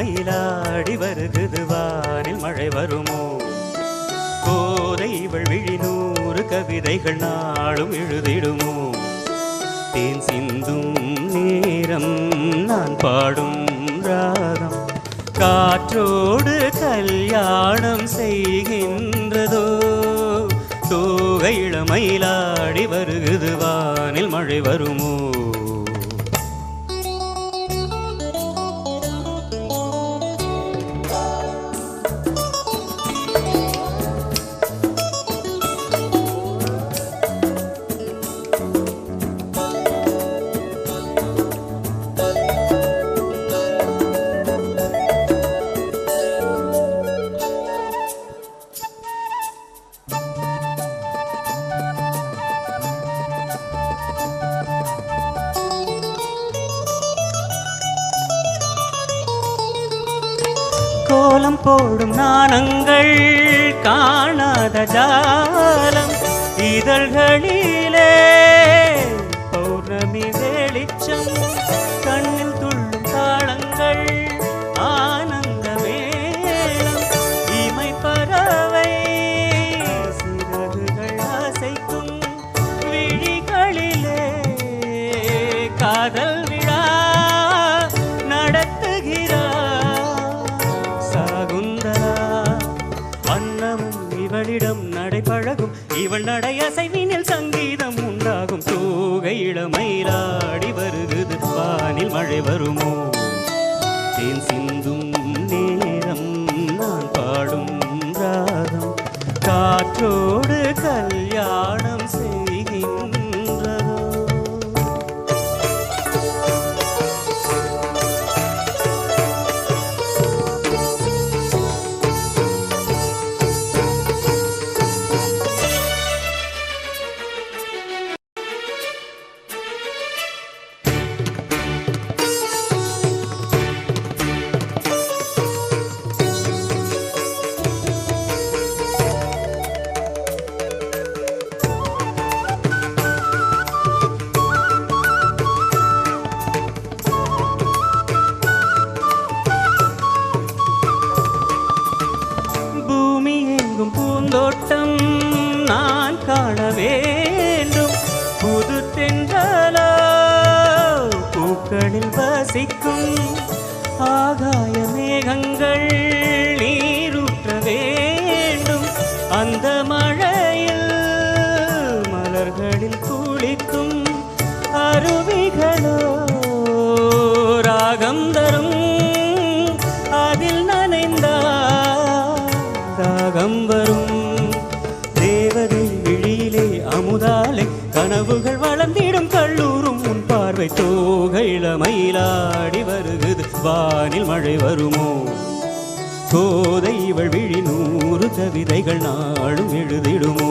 மயிலாடி வருகுது வானில் மழை வருமோ கோதை இவள் விழி 100 கவிதைகள் நாளும் எழுதிடுமோ தேன் சிந்தும் நேரம் நான் பாடும் ராகம் காற்றோடு கல்யாணம் செய்கின்றதோ தோகை இளமயிலாடி வருகுது வானில் மழை வருமோ கோலம் போடும் நாணங்கள் காணாத ஜாலம் இதழ்களிலே பௌர்ணமி வெளிச்சம் கண்ணில் துள்ளும் தாளங்கள் ஆனந்த மேளம் இமை பறவை சிறகுகள் அசைக்கும் விழிகளிலே காதல் விழா நடத்துகிறார் இவளிடம் நடைபழகும் இவள் நடையசைவினில் சங்கீதம் உண்டாகும் தோகை இளமயிலாடி வருகுது வானில் மழை வருமோ தேன் சிந்தும் நேரம் நான் பாடும் ராகம் காற்றோடு கல்யாணம் செய்கின்றதோ பூந்தோட்டம் நான் காண வேண்டும் புது தென்றலோ பூக்களில் வசிக்கும் ஆகாய மேகங்கள் நீரூற்ற வேண்டும் அந்த மழையில் மலர்களில் குளிக்கும் அருவிகளோ ராகம் தரும் அதில் நனைந்தாகம் வரும் தேவதை விழியிலே அமுதாலை கனவுகள் வளர்ந்திடும் கல்லூரும் உன் பார்வை தோகை இளமயிலாடி வருகுது வானில் மழை வருமோ கோதை இவள் விழி 100 கவிதைகள் நாளும் எழுதிடுமோ